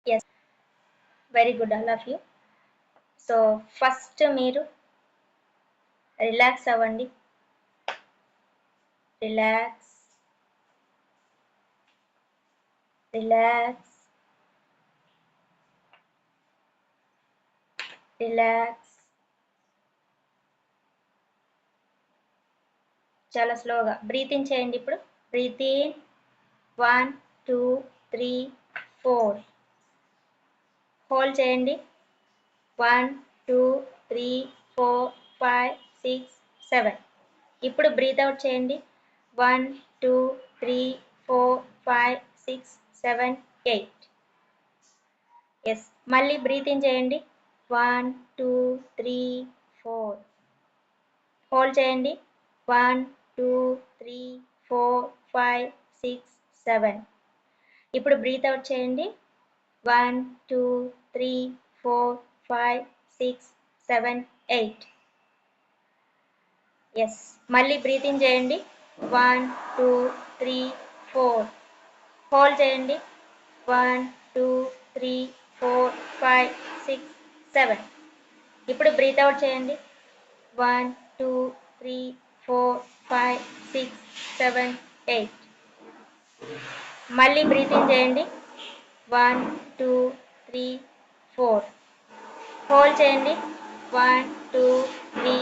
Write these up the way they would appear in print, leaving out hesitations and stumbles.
Yes, very good all of you. So first మీరు relax అవ్వండి. Relax, relax, relax. చాలా స్లోగా బ్రీత్ ఇన్ చేయండి. ఇప్పుడు బ్రీత్ ఇన్ 1 2 3 4. హోల్డ్ చేయండి 1 2 3 4 5 6 7. ఇప్పుడు బ్రీత్ అవుట్ చేయండి 1 2 3 4 5 6 7 8. ఎస్, మళ్ళీ బ్రీత్ ఇన్ చేయండి 1 2 3 4. హోల్డ్ చేయండి 1 2 3 4 5 6 7. ఇప్పుడు బ్రీత్ అవుట్ చేయండి 1 2 3 4 5 6 7 8. ఎస్, మళ్ళీ బ్రీత్ ఇన్ చేయండి 1 2 3 4. హోల్డ్ చేయండి 1 2 3 4 5 6 7. ఇప్పుడు బ్రీత్ అవుట్ చేయండి 1 2 3 4 5 6 7 8. మళ్ళీ బ్రీత్ ఇన్ చేయండి 1 2 3 4. హోల్డ్ చేయండి 1 2 3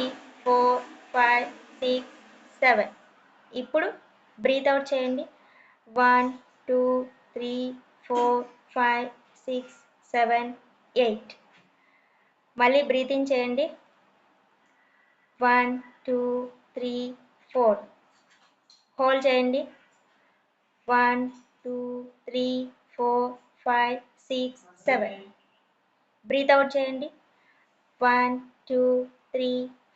4 5 6 7. ఇప్పుడు బ్రీత్ అవుట్ చేయండి 1 2 3 4 5 6 7 8. మళ్ళీ బ్రీత్ ఇన్ చేయండి 1 2 3 4. హోల్డ్ చేయండి 1 2 3 4 5 6 7. బ్రీత్ అవుట్ చేయండి 1 2 3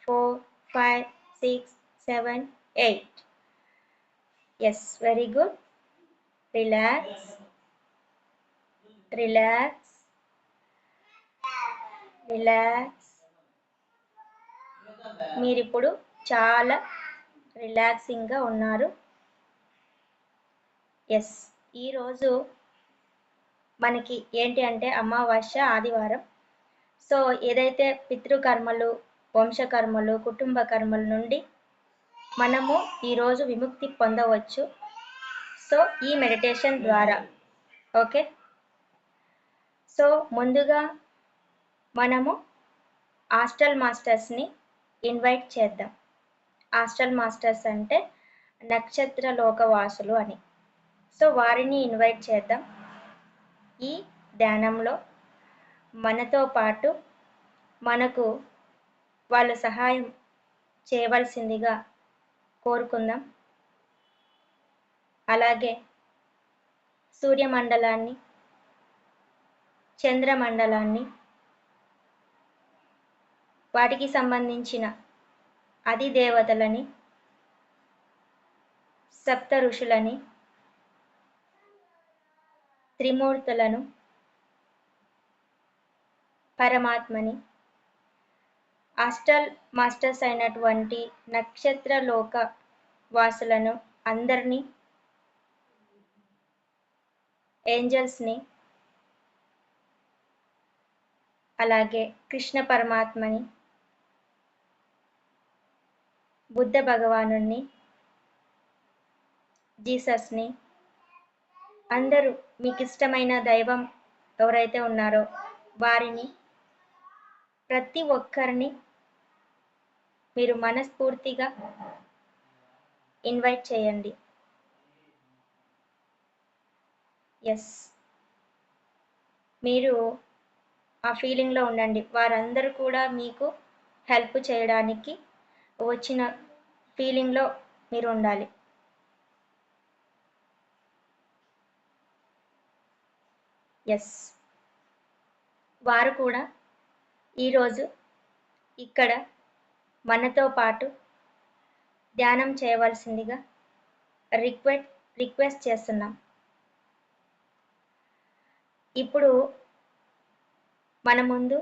4 5 6 7 8. Yes, very good. Relax, relax, relax. మీరిప్పుడు చాలా రిలాక్సింగ్గా ఉన్నారు. ఎస్, ఈరోజు మనకి ఏంటి అంటే అమావాస్య ఆదివారం. సో ఏదైతే పితృకర్మలు, వంశకర్మలు, కుటుంబ కర్మల నుండి మనము ఈరోజు విముక్తి పొందవచ్చు. సో ఈ మెడిటేషన్ ద్వారా ఓకే. సో ముందుగా మనము ఆస్ట్రల్ మాస్టర్స్ని ఇన్వైట్ చేద్దాం. ఆస్ట్రల్ మాస్టర్స్ అంటే నక్షత్ర లోకవాసులు అని. సో వారిని ఇన్వైట్ చేద్దాం. ఈ ధ్యానంలో మనతో పాటు మనకు వాళ్ళ సహాయం చేయవలసిందిగా కోరుకుందాం. అలాగే సూర్యమండలాన్ని, చంద్రమండలాన్ని, వాటికి సంబంధించిన అధిదేవతలని, సప్త ఋషులని, త్రిమూర్తులను, పరమాత్మని, ఆస్ట్రల్ మాస్టర్స్ అయినటువంటి నక్షత్రలోక వాసులను అందరినీ, ఏంజల్స్ని, అలాగే కృష్ణ పరమాత్మని, బుద్ధ భగవానుని, జీసస్ని, అందరూ మీకు ఇష్టమైన దైవం ఎవరైతే ఉన్నారో వారిని ప్రతి ఒక్కరిని మీరు మనస్ఫూర్తిగా ఇన్వైట్ చేయండి. ఎస్, మీరు ఆ ఫీలింగ్లో ఉండండి. వారందరూ కూడా మీకు హెల్ప్ చేయడానికి వచ్చిన ఫీలింగ్లో మీరు ఉండాలి. ఎస్, వారు కూడా ఈరోజు ఇక్కడ మనతో పాటు ధ్యానం చేయవలసిందిగా రిక్వెస్ట్ చేస్తున్నాం. ఇప్పుడు మన ముందు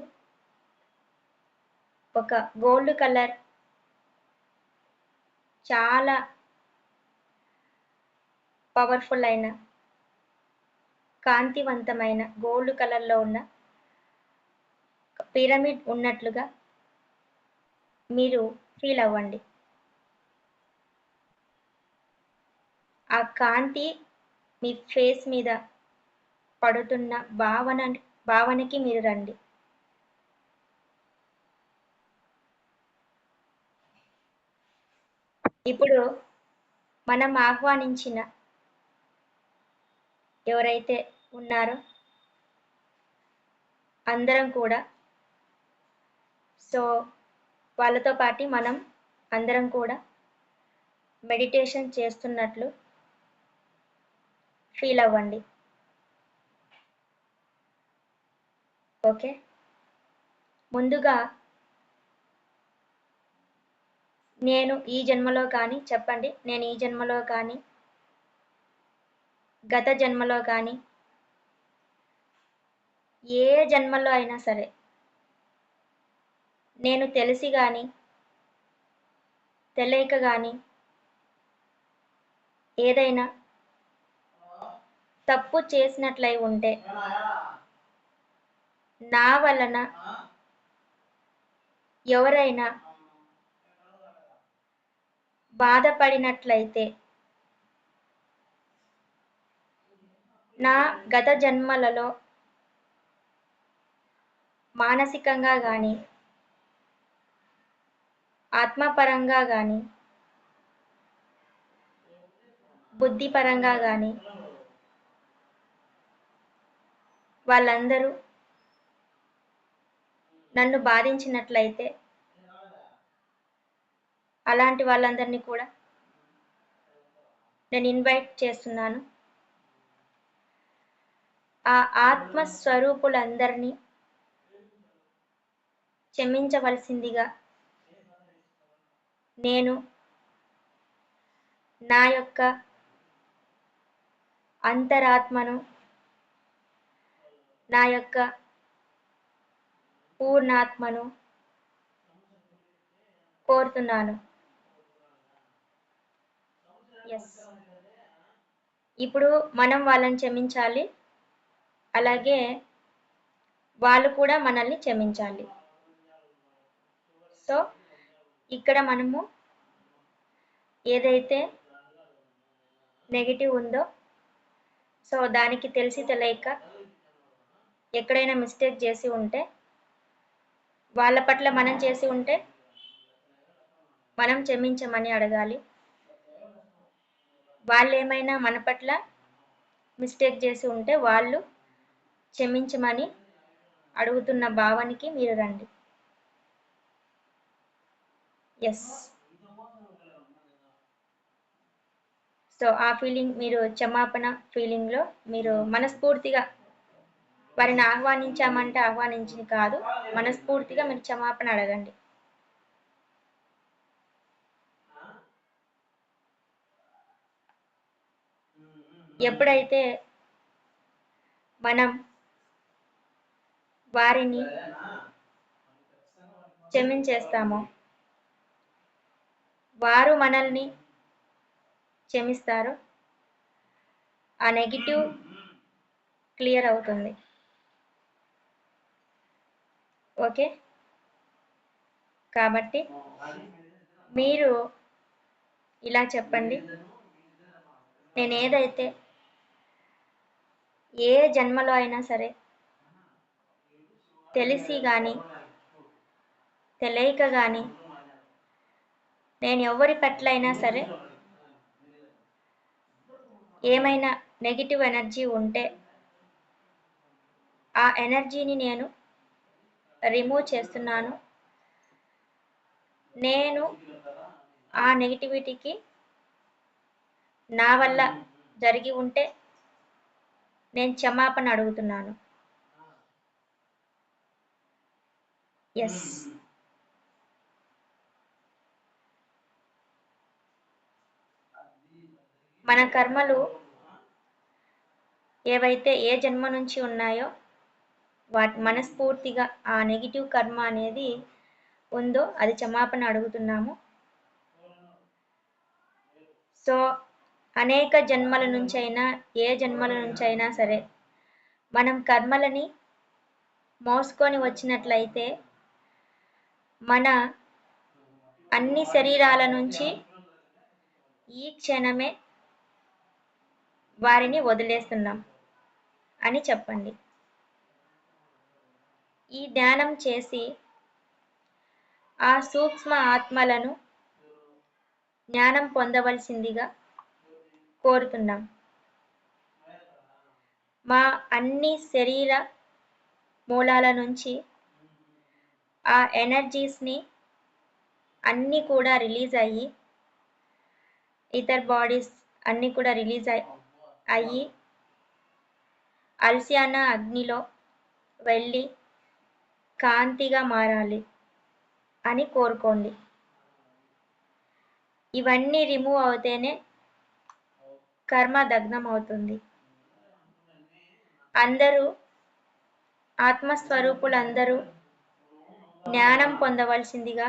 ఒక గోల్డ్ కలర్ చాలా పవర్ఫుల్ అయిన కాంతివంతమైన గోల్డ్ కలర్లో ఉన్న పిరమిడ్ ఉన్నట్లుగా మీరు ఫీల్ అవ్వండి. ఆ కాంతి మీ ఫేస్ మీద పడుతున్న భావనకి మీరు రండి. ఇప్పుడు మనం ఆహ్వానించిన ఎవరైతే ఉన్నారో అందరం కూడా సో వాళ్ళతో పాటు మనం అందరం కూడా మెడిటేషన్ చేస్తున్నట్లు ఫీల్ అవ్వండి. ఓకే, ముందుగా నేను ఈ జన్మలో కానీ చెప్పండి. నేను ఈ జన్మలో కానీ గత జన్మలో కానీ ఏ జన్మలో అయినా సరే నేను తెలిసి కానీ తెలియక కానీ ఏదైనా తప్పు చేసినట్లయి ఉంటే నా వలన ఎవరైనా బాధపడినట్లయితే నా గత జన్మలలో మానసికంగా కానీ ఆత్మపరంగా కానీ బుద్ధిపరంగా కానీ వాళ్ళందరూ నన్ను బాధించినట్లయితే అలాంటి వాళ్ళందరినీ కూడా నేను ఇన్వైట్ చేస్తున్నాను. ఆ ఆత్మస్వరూపులందరినీ క్షమించవలసిందిగా నేను నా యొక్క అంతరాత్మను, నా యొక్క పూర్ణాత్మను కోరుతున్నాను. ఎస్, ఇప్పుడు మనం వాళ్ళని క్షమించాలి, అలాగే వాళ్ళు కూడా మనల్ని క్షమించాలి. సో ఇక్కడ మనము ఏదైతే నెగిటివ్ ఉందో సో దానికి తెలిసి తెలియక ఎక్కడైనా మిస్టేక్ చేసి ఉంటే వాళ్ళ పట్ల మనం చేసి ఉంటే మనం క్షమించమని అడగాలి. వాళ్ళు ఏమైనా మన పట్ల మిస్టేక్ చేసి ఉంటే వాళ్ళు క్షమించమని అడుగుతున్న భావానికి మీరు రండి. ఎస్, సో ఆ ఫీలింగ్ మీరు క్షమాపణ ఫీలింగ్లో మీరు మనస్ఫూర్తిగా వారిని ఆహ్వానించామంటే ఆహ్వానించింది కాదు, మనస్ఫూర్తిగా మీరు క్షమాపణ అడగండి. ఎప్పుడైతే మనం వారిని క్షమించేస్తామో వారు మనల్ని క్షమిస్తారో ఆ నెగిటివ్ క్లియర్ అవుతుంది. ఓకే, కాబట్టి మీరు ఇలా చెప్పండి, నేను ఏదైతే ఏ జన్మలో అయినా సరే తెలిసి కానీ తెలియక కానీ నేను ఎవరి పట్ల అయినా సరే ఏమైనా నెగిటివ్ ఎనర్జీ ఉంటే ఆ ఎనర్జీని నేను రిమూవ్ చేస్తున్నాను. నేను ఆ నెగిటివిటీకి నా వల్ల జరిగి ఉంటే నేను క్షమాపణ అడుగుతున్నాను. ఎస్, మన కర్మలు ఏవైతే ఏ జన్మ నుంచి ఉన్నాయో వాటి మనస్ఫూర్తిగా ఆ నెగిటివ్ కర్మ అనేది ఉందో అది క్షమాపణ అడుగుతున్నాము. సో అనేక జన్మల నుంచి అయినా ఏ జన్మల నుంచి అయినా సరే మనం కర్మలని మోసుకొని వచ్చినట్లయితే మన అన్ని శరీరాల నుంచి ఈ క్షణమే వారిని వదిలేస్తున్నాం అని చెప్పండి. ఈ ధ్యానం చేసి ఆ సూక్ష్మ ఆత్మలను జ్ఞానం పొందవలసిందిగా కోరుతున్నాం. మా అన్ని శరీర మూలాల నుంచి ఆ ఎనర్జీస్ని అన్నీ కూడా రిలీజ్ అయ్యి ఇతర్ బాడీస్ అన్నీ కూడా రిలీజ్ అయ్యి అల్సియానా అగ్నిలో వెళ్ళి కాంతిగా మారాలి అని కోరుకోండి. ఇవన్నీ రిమూవ్ అవుతేనే కర్మ దగ్నం అవుతుంది. అందరూ ఆత్మస్వరూపులందరూ జ్ఞానం పొందవలసిందిగా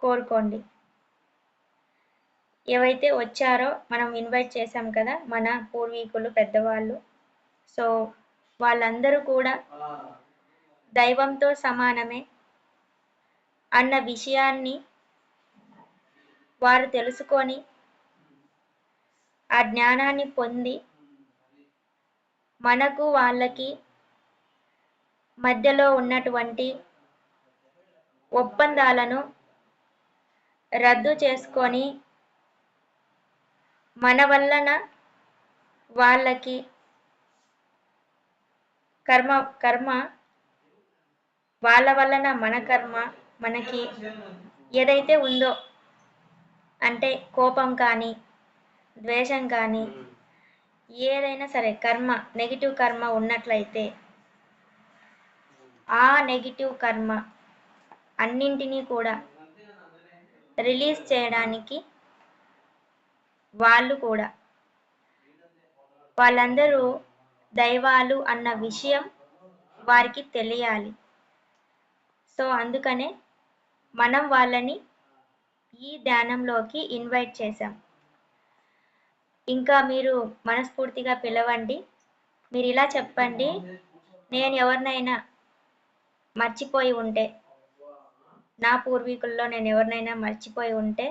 కోరుకోండి. ఏవైతే వచ్చారో మనం ఇన్వైట్ చేశాం కదా మన పూర్వీకులు పెద్దవాళ్ళు, సో వాళ్ళందరూ కూడా దైవంతో సమానమే అన్న విషయాన్ని వారు తెలుసుకొని ఆ జ్ఞానాన్ని పొంది మనకు వాళ్ళకి మధ్యలో ఉన్నటువంటి ఒప్పందాలను రద్దు చేసుకొని మన వలన వాళ్ళకి కర్మ వాళ్ళ వలన మన కర్మ మనకి ఏదైతే ఉందో అంటే కోపం కానీ ద్వేషం కానీ ఏదైనా సరే కర్మ నెగిటివ్ కర్మ ఉన్నట్లయితే ఆ నెగిటివ్ కర్మ అన్నింటినీ కూడా రిలీజ్ చేయడానికి వాళ్ళందరూ దైవాలు అన్న విషయం వారికి తెలియాలి. సో అందుకనే మనం వాళ్ళని ఈ ధ్యానంలోకి ఇన్వైట్ చేశాం. ఇంకా మీరు మనస్ఫూర్తిగా పిలవండి. మీరు ఇలా చెప్పండి, నేను ఎవరినైనా మర్చిపోయి ఉంటే, నా పూర్వీకుల్లో నేను ఎవరినైనా మర్చిపోయి ఉంటే,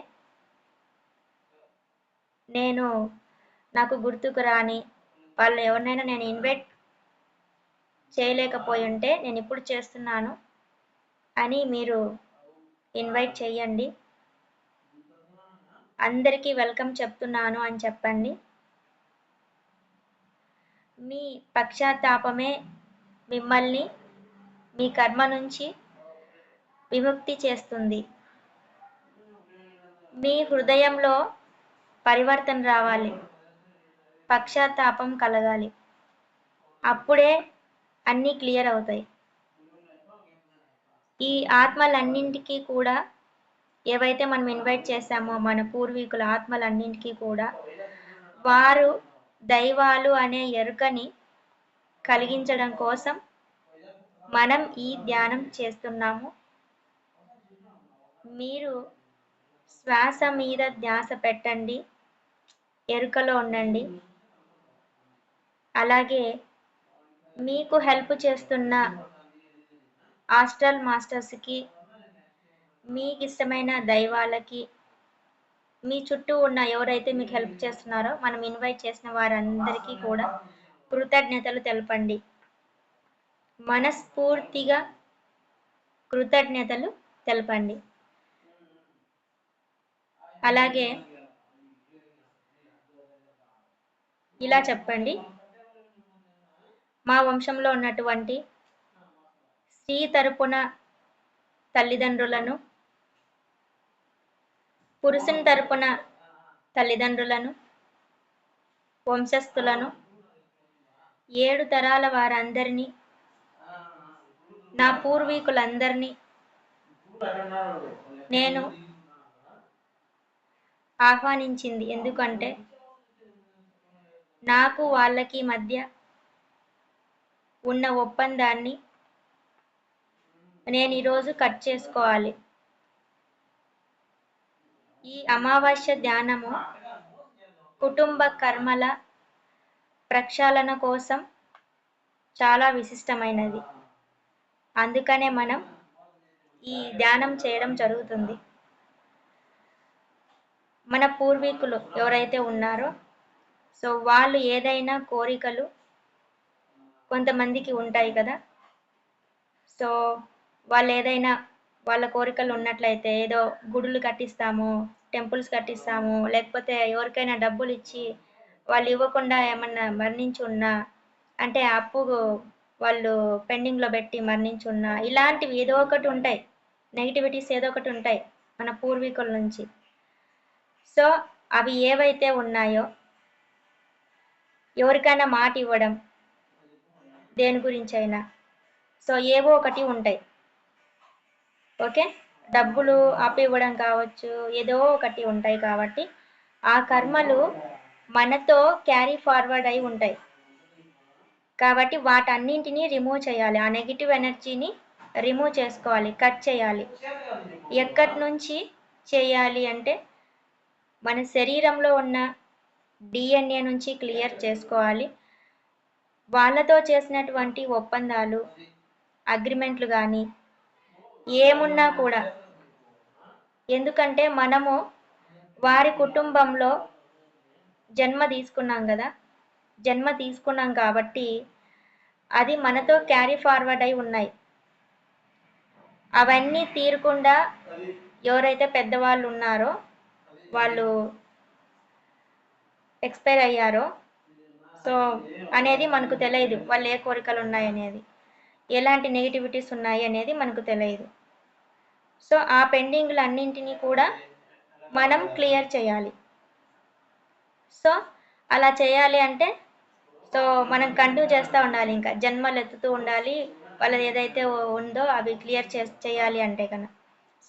నాకు గుర్తుకు రాని వాళ్ళు ఎవరినైనా నేను ఇన్వైట్ చేయలేకపోయి ఉంటే నేను ఇప్పుడు చేస్తున్నాను అని మీరు ఇన్వైట్ చేయండి. అందరికీ వెల్కమ్ చెప్తున్నాను అని చెప్పండి. మీ పశ్చాత్తాపమే మిమ్మల్ని మీ కర్మ నుంచి విముక్తి చేస్తుంది. మీ హృదయంలో పరివర్తన రావాలి, పశ్చాత్తాపం కలగాలి. అప్పుడే అన్నీ క్లియర్ అవుతాయి. ఈ ఆత్మలన్నింటికీ కూడా ఏవైతే మనం ఇన్వైట్ చేశామో మన పూర్వీకుల ఆత్మలన్నింటికీ కూడా వారు దైవాలు అనే ఎరుకని కలిగించడం కోసం మనం ఈ ధ్యానం చేస్తున్నాము. మీరు శ్వాస మీద ధ్యాస పెట్టండి, ఎరుకలో ఉండండి. అలాగే మీకు హెల్ప్ చేస్తున్న ఆస్ట్రల్ మాస్టర్స్కి, మీకు ఇష్టమైన దైవాలకి, మీ చుట్టూ ఉన్న ఎవరైతే మీకు హెల్ప్ చేస్తున్నారో మనం ఇన్వైట్ చేసిన వారందరికీ కూడా కృతజ్ఞతలు తెలపండి. మనస్ఫూర్తిగా కృతజ్ఞతలు తెలపండి. అలాగే ఇలా చెప్పండి, మా వంశంలో ఉన్నటువంటి స్త్రీ తరపున తల్లిదండ్రులను, పురుషుని తరపున తల్లిదండ్రులను, వంశస్థులను, 7 తరాల వారందరినీ, నా పూర్వీకులందరినీ నేను ఆహ్వానించింది. ఎందుకంటే నాకు వాళ్ళకి మధ్య ఉన్న ఒప్పందాన్ని నేను ఈరోజు కట్ చేసుకోవాలి. ఈ అమావాస్య ధ్యానము కుటుంబ కర్మల ప్రక్షాళన కోసం చాలా విశిష్టమైనది. అందుకనే మనం ఈ ధ్యానం చేయడం జరుగుతుంది. మన పూర్వీకులు ఎవరైతే ఉన్నారో సో వాళ్ళు ఏదైనా కోరికలు కొంతమందికి ఉంటాయి కదా. సో వాళ్ళు ఏదైనా వాళ్ళ కోరికలు ఉన్నట్లయితే ఏదో గుడులు కట్టిస్తాము, టెంపుల్స్ కట్టిస్తాము, లేకపోతే ఎవరికైనా డబ్బులు ఇచ్చి వాళ్ళు ఇవ్వకుండా ఏమన్నా మరణించి ఉన్నా అంటే అప్పు వాళ్ళు పెండింగ్లో పెట్టి మరణించి ఉన్నా ఇలాంటివి ఏదో ఒకటి ఉంటాయి, నెగిటివిటీస్ ఏదో ఒకటి ఉంటాయి మన పూర్వీకుల నుంచి. సో అవి ఏవైతే ఉన్నాయో ఎవరికైనా మాట ఇవ్వడం దేని గురించి అయినా సో ఏవో ఒకటి ఉంటాయి. ఓకే, డబ్బులు ఇవ్వడం కావచ్చు, ఏదో ఒకటి ఉంటాయి. కాబట్టి ఆ కర్మలు మనతో క్యారీ ఫార్వర్డ్ అయి ఉంటాయి. కాబట్టి వాటన్నింటినీ రిమూవ్ చేయాలి, ఆ నెగిటివ్ ఎనర్జీని రిమూవ్ చేసుకోవాలి, కట్ చేయాలి. ఎక్కడి నుంచి చేయాలి అంటే మన శరీరంలో ఉన్న డిఎన్ఏ నుంచి క్లియర్ చేసుకోవాలి. వాళ్ళతో చేసినటువంటి ఒప్పందాలు, అగ్రిమెంట్లు కానీ ఏమున్నా కూడా, ఎందుకంటే మనము వారి కుటుంబంలో జన్మ తీసుకున్నాం కాబట్టి అది మనతో క్యారీ ఫార్వర్డ్ అయి ఉన్నాయి. అవన్నీ తీరకుండా ఎవరైతే పెద్దవాళ్ళు ఉన్నారో వాళ్ళు ఎక్స్పైర్ అయ్యారో సో అనేది మనకు తెలియదు, వాళ్ళు ఏ కోరికలు ఉన్నాయనేది, ఎలాంటి నెగిటివిటీస్ ఉన్నాయి అనేది మనకు తెలియదు. సో ఆ పెండింగ్లు అన్నింటినీ కూడా మనం క్లియర్ చేయాలి. సో అలా చేయాలి అంటే సో మనం కంటిన్యూ చేస్తూ ఉండాలి, ఇంకా జన్మలు ఎత్తుతూ ఉండాలి. వాళ్ళది ఏదైతే ఉందో అవి క్లియర్ చేయాలి అంటే కనుక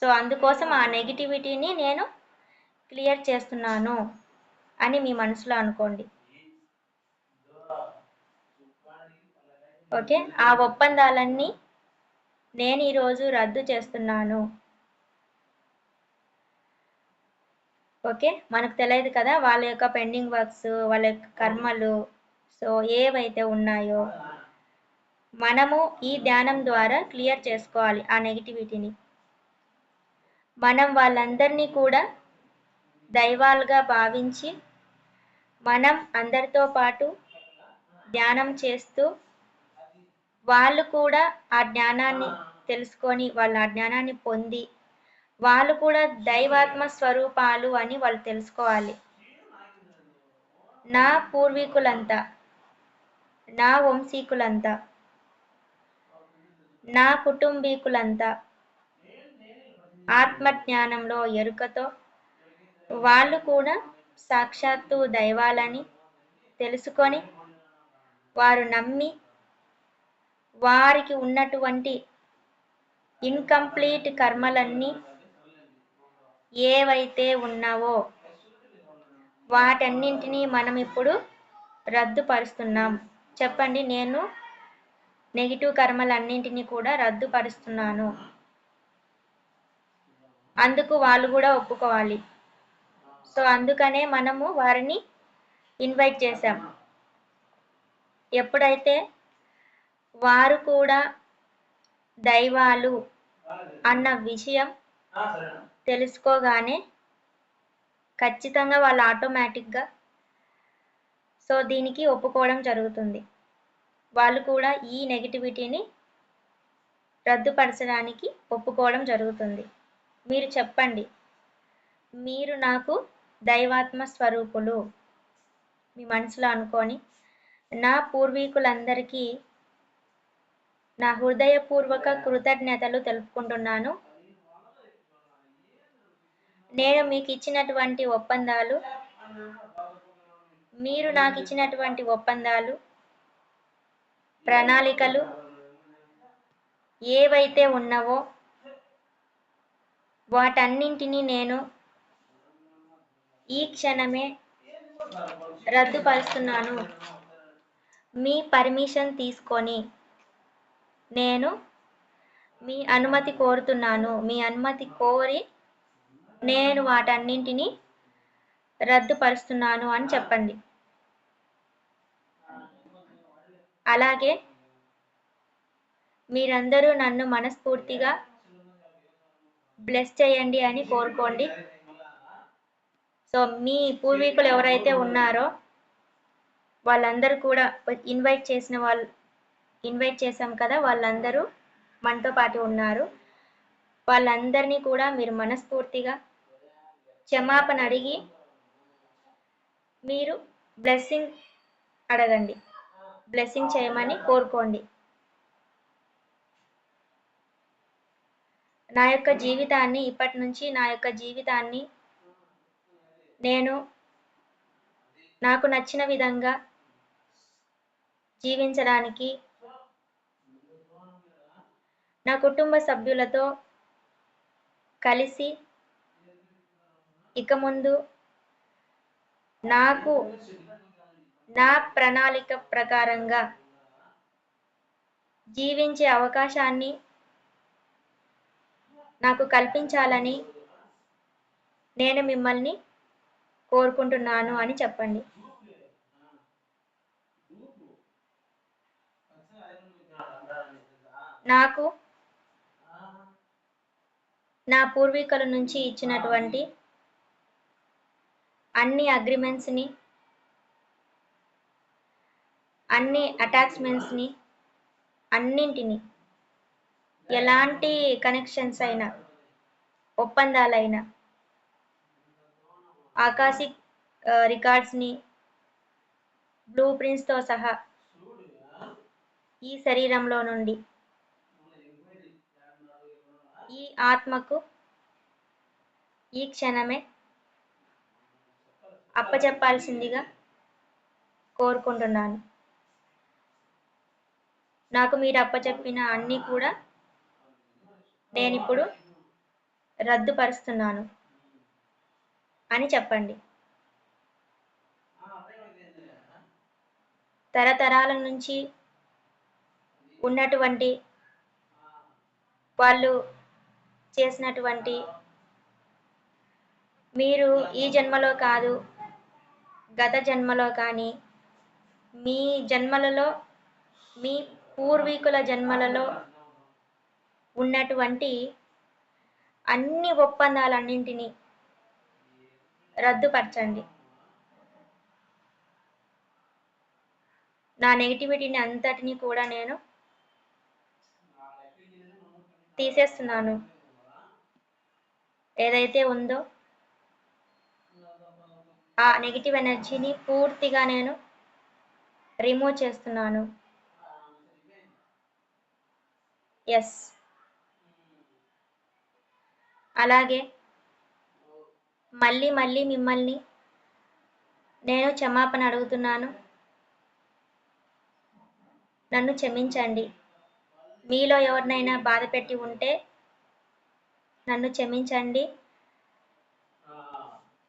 సో అందుకోసం ఆ నెగిటివిటీని నేను క్లియర్ చేస్తున్నాను అని మీ మనసులో అనుకోండి. ఓకే, ఆ ఒప్పందాలన్నీ నేను ఈరోజు రద్దు చేస్తున్నాను. ఓకే, మనకు తెలియదు కదా వాళ్ళ యొక్క పెండింగ్ వర్క్స్, వాళ్ళ యొక్క కర్మలు సో ఏవైతే ఉన్నాయో మనము ఈ ధ్యానం ద్వారా క్లియర్ చేసుకోవాలి ఆ నెగిటివిటీని. మనం వాళ్ళందరినీ కూడా దైవాలుగా భావించి మనం అందరితో పాటు ధ్యానం చేస్తూ వాళ్ళు కూడా ఆ జ్ఞానాన్ని తెలుసుకొని వాళ్ళు ఆ జ్ఞానాన్ని పొంది వాళ్ళు కూడా దైవాత్మ స్వరూపాలు అని వాళ్ళు తెలుసుకోవాలి. నా పూర్వీకులంతా, నా వంశీకులంతా, నా కుటుంబీకులంతా ఆత్మజ్ఞానంలో ఎరుకతో వాళ్ళు కూడా సాక్షాత్తు దైవాలని తెలుసుకొని వారు నమ్మి వారికి ఉన్నటువంటి ఇన్కంప్లీట్ కర్మలన్నీ ఏవైతే ఉన్నావో వాటన్నింటినీ మనం ఇప్పుడు రద్దుపరుస్తున్నాం. చెప్పండి, నేను నెగిటివ్ కర్మలన్నింటినీ కూడా రద్దుపరుస్తున్నాను. అందుకు వాళ్ళు కూడా ఒప్పుకోవాలి. సో అందుకనే మనము వారిని ఇన్వైట్ చేశాం. ఎప్పుడైతే వారు కూడా దైవాలు అన్న విషయం తెలుసుకోగానే ఖచ్చితంగా వాళ్ళు ఆటోమేటిక్గా సో దీనికి ఒప్పుకోవడం జరుగుతుంది. వాళ్ళు కూడా ఈ నెగిటివిటీని రద్దుపరచడానికి ఒప్పుకోవడం జరుగుతుంది. మీరు చెప్పండి, మీరు నాకు దైవాత్మ స్వరూపులు మీ మనసులో అనుకొని నా పూర్వీకులందరికీ నా హృదయపూర్వక కృతజ్ఞతలు తెలుపుకుంటున్నాను. నేను మీకు ఇచ్చినటువంటి ఒప్పందాలు, మీరు నాకు ఇచ్చినటువంటి ఒప్పందాలు, ప్రణాళికలు ఏవైతే ఉన్నావో వాటన్నింటినీ నేను ఈ క్షణమే రద్దుపరుస్తున్నాను. మీ పర్మిషన్ తీసుకొని నేను మీ అనుమతి కోరుతున్నాను. మీ అనుమతి కోరి నేను వాటన్నింటినీ రద్దుపరుస్తున్నాను అని చెప్పండి. అలాగే మీరందరూ నన్ను మనస్ఫూర్తిగా బ్లెస్ చేయండి అని కోరుకోండి. సో మీ పూర్వీకులు ఎవరైతే ఉన్నారో వాళ్ళందరూ కూడా ఇన్వైట్ చేశాం కదా, వాళ్ళందరూ మనతో పాటు ఉన్నారు. వాళ్ళందరినీ కూడా మీరు మనస్ఫూర్తిగా క్షమాపణ అడిగి మీరు బ్లెస్సింగ్ అడగండి, బ్లెస్సింగ్ చేయమని కోరుకోండి. ఇప్పటి నుంచి నా యొక్క జీవితాన్ని నేను నాకు నచ్చిన విధంగా జీవించడానికి నా కుటుంబ సభ్యులతో కలిసి ఇక ముందు నాకు నా ప్రణాళిక ప్రకారంగా జీవించే అవకాశాన్ని నాకు కల్పించాలని నేను మిమ్మల్ని కోరుకుంటున్నాను అని చెప్పండి. నాకు నా పూర్వీకుల నుంచి ఇచ్చినటువంటి అన్ని అగ్రిమెంట్స్ని, అన్ని అటాచ్మెంట్స్ని, అన్నింటినీ, ఎలాంటి కనెక్షన్స్ అయినా, ఒప్పందాలైనా, ఆకాశిక్ రికార్డ్స్ని, బ్లూ ప్రింట్స్తో సహా ఈ శరీరంలో నుండి ఈ ఆత్మకు ఈ క్షణమే అప్పచెప్పాల్సిందిగా కోరుకుంటున్నాను. నాకు మీరు అప్పచెప్పిన అన్నీ కూడా నేనిప్పుడు రద్దుపరుస్తున్నాను అని చెప్పండి. తరతరాల నుంచి ఉన్నటువంటి వాళ్ళు చేసినటువంటి, మీరు ఈ జన్మలో కాదు గత జన్మలో కానీ మీ జన్మలలో మీ పూర్వీకుల జన్మలలో ఉన్నటువంటి అన్ని ఒప్పందాలన్నింటినీ రద్దుపరచండి. నా నెగిటివిటీని అంతటినీ కూడా నేను తీసేస్తున్నాను. ఏదైతే ఉందో ఆ నెగిటివ్ ఎనర్జీని పూర్తిగా నేను రిమూవ్ చేస్తున్నాను. ఎస్. అలాగే మళ్ళీ మళ్ళీ మిమ్మల్ని నేను క్షమాపణ అడుగుతున్నాను. నన్ను క్షమించండి. మీలో ఎవరినైనా బాధ పెట్టి ఉంటే నన్ను క్షమించండి.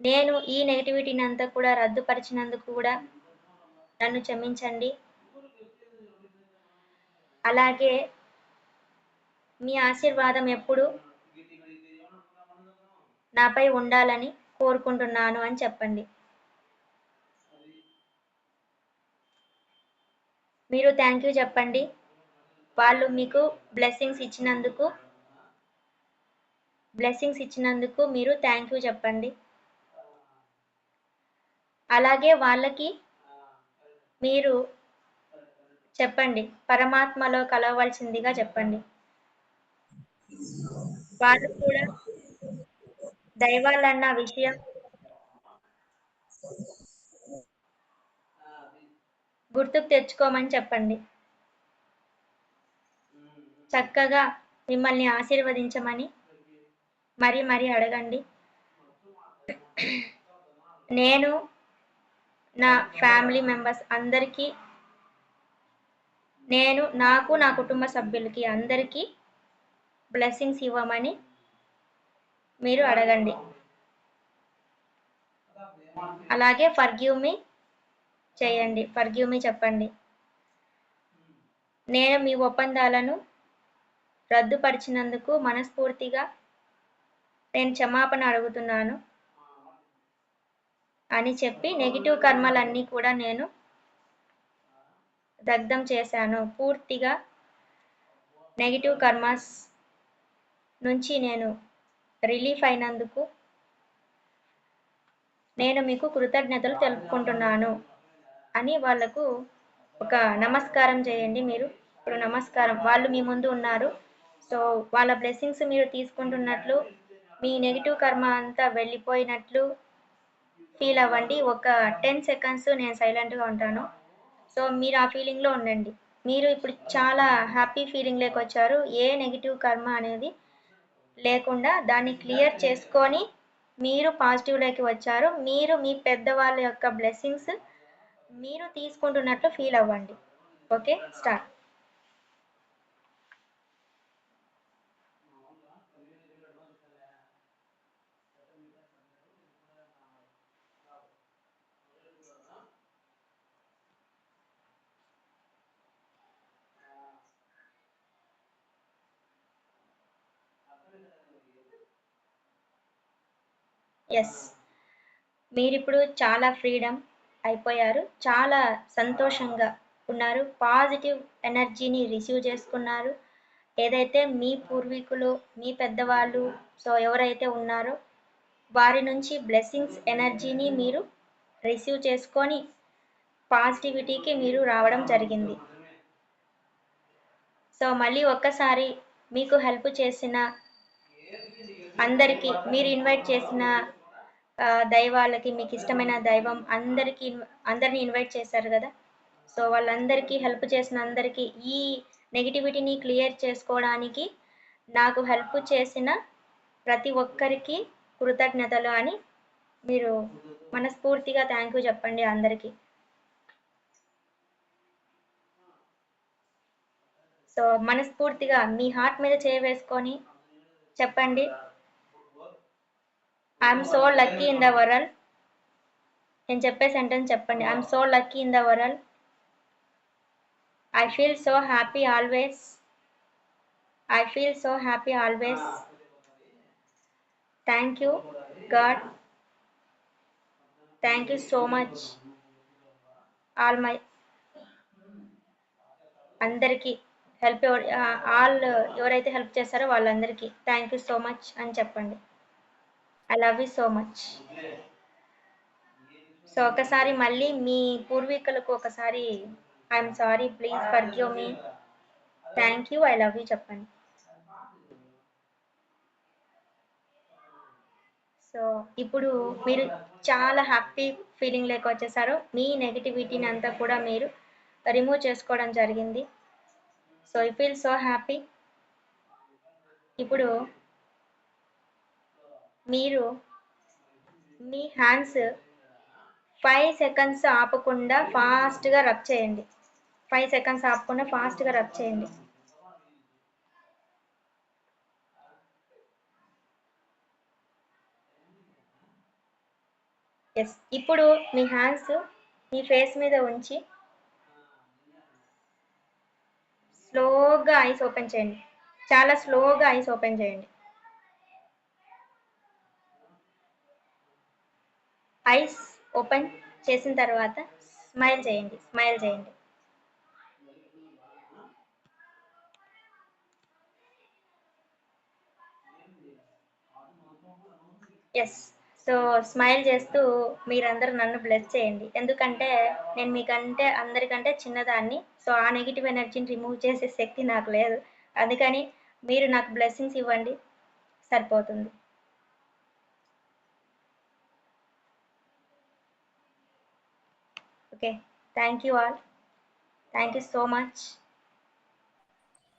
నేను ఈ నెగిటివిటీని అంతా కూడా రద్దుపరిచినందుకు కూడా నన్ను క్షమించండి. అలాగే మీ ఆశీర్వాదం ఎప్పుడు నాపై ఉండాలని కోరుకుంటున్నాను అని చెప్పండి. మీరు థ్యాంక్ యూ చెప్పండి. వాళ్ళు మీకు బ్లెస్సింగ్స్ ఇచ్చినందుకు మీరు థ్యాంక్ యూ చెప్పండి. అలాగే వాళ్ళకి మీరు చెప్పండి, పరమాత్మలో కలవవలసిందిగా చెప్పండి. వాళ్ళు కూడా దైవాలన్న విషయం గుర్తుకు తెచ్చుకోమని చెప్పండి. చక్కగా మిమ్మల్ని ఆశీర్వదించమని మరీ మరీ అడగండి. నేను నా ఫ్యామిలీ మెంబర్స్ అందరికీ, నాకు నా కుటుంబ సభ్యులకి అందరికీ బ్లెస్సింగ్స్ ఇవ్వమని మీరు అడగండి. అలాగే ఫర్గివ్ మీ చేయండి, ఫర్గివ్ మీ చెప్పండి. నేను మీ ఒప్పందాలను రద్దుపరిచినందుకు మనస్ఫూర్తిగా నేను క్షమాపణ అడుగుతున్నాను అని చెప్పి నెగిటివ్ కర్మలన్నీ కూడా నేను దగ్ధం చేశాను. పూర్తిగా నెగిటివ్ కర్మాస్ నుంచి నేను రిలీఫ్ అయినందుకు నేను మీకు కృతజ్ఞతలు తెలుపుకుంటున్నాను అని వాళ్ళకు ఒక నమస్కారం చేయండి. మీరు ఇప్పుడు నమస్కారం, వాళ్ళు మీ ముందు ఉన్నారు. సో వాళ్ళ బ్లెస్సింగ్స్ మీరు తీసుకుంటున్నట్లు, మీ నెగిటివ్ కర్మ అంతా వెళ్ళిపోయినట్లు ఫీల్ అవ్వండి. ఒక 10 సెకండ్స్ నేను సైలెంట్గా ఉంటాను. సో మీరు ఆ ఫీలింగ్లో ఉండండి. మీరు ఇప్పుడు చాలా హ్యాపీ ఫీలింగ్లోకి వచ్చారు. ఏ నెగిటివ్ కర్మ అనేది లేకుండా దాన్ని క్లియర్ చేసుకొని మీరు పాజిటివ్లోకి వచ్చారు. మీరు మీ పెద్దవాళ్ళ యొక్క బ్లెస్సింగ్స్ మీరు తీసుకుంటున్నట్లు ఫీల్ అవ్వండి. Okay, start. ఎస్, మీరిప్పుడు చాలా ఫ్రీడమ్ అయిపోయారు. చాలా సంతోషంగా ఉన్నారు. పాజిటివ్ ఎనర్జీని రిసీవ్ చేసుకున్నారు. ఏదైతే మీ పూర్వీకులు, మీ పెద్దవాళ్ళు, సో ఎవరైతే ఉన్నారో వారి నుంచి బ్లెస్సింగ్స్ ఎనర్జీని మీరు రిసీవ్ చేసుకొని పాజిటివిటీకి మీరు రావడం జరిగింది. సో మళ్ళీ ఒక్కసారి మీకు హెల్ప్ చేసిన అందరికీ, మీరు ఇన్వైట్ చేసిన దైవాలకి, మీకు ఇష్టమైన దైవం అందరినీ ఇన్వైట్ చేశారు కదా. సో వాళ్ళందరికీ, హెల్ప్ చేసిన అందరికీ, ఈ నెగిటివిటీని క్లియర్ చేసుకోవడానికి నాకు హెల్ప్ చేసిన ప్రతి ఒక్కరికి కృతజ్ఞతలు అని మీరు మనస్ఫూర్తిగా థ్యాంక్ యూ చెప్పండి అందరికీ. సో మనస్ఫూర్తిగా మీ హార్ట్ మీద వేసుకొని చెప్పండి, I'm so lucky in the world. నేను చెప్పే సెంటెన్స్ చెప్పండి, I'm so lucky in the world. I feel so happy always. I feel so happy always. Thank you God. Thank you so much all my, అందరికీ help, all ఎవరైతే help చేస్తారో వాళ్ళందరికీ thank you so much అని చెప్పండి. I love you so much. So ఒకసారి మళ్ళీ మీ పూర్వీకులకు ఒకసారి I'm sorry, please forgive me, thank you, I love you చెప్పండి. సో ఇప్పుడు మీరు చాలా హ్యాపీ ఫీలింగ్ లేక వచ్చేసారు. మీ నెగిటివిటీని అంతా కూడా మీరు రిమూవ్ చేసుకోవడం జరిగింది. So you feel so happy. ఇప్పుడు మీరు మీ హ్యాండ్స్ 5 సెకండ్స్ ఆపకుండా ఫాస్ట్గా రబ్ చేయండి. 5 సెకండ్స్ ఆపకుండా ఫాస్ట్గా రబ్ చేయండి. ఎస్, ఇప్పుడు మీ హ్యాండ్స్ మీ ఫేస్ మీద ఉంచి స్లోగా ఐస్ ఓపెన్ చేయండి. చాలా స్లోగా ఐస్ ఓపెన్ చేయండి. ఐస్ ఓపెన్ చేసిన తర్వాత స్మైల్ చేయండి. స్మైల్ చేయండి. ఎస్, సో స్మైల్ చేస్తూ మీరందరూ నన్ను బ్లెస్ చేయండి. ఎందుకంటే నేను మీకంటే అందరికంటే చిన్నదాన్ని. సో ఆ నెగిటివ్ ఎనర్జీని రిమూవ్ చేసే శక్తి నాకు లేదు. అందుకని మీరు నాకు బ్లెస్సింగ్స్ ఇవ్వండి, సరిపోతుంది. Okay, thank you all. Thank you so much.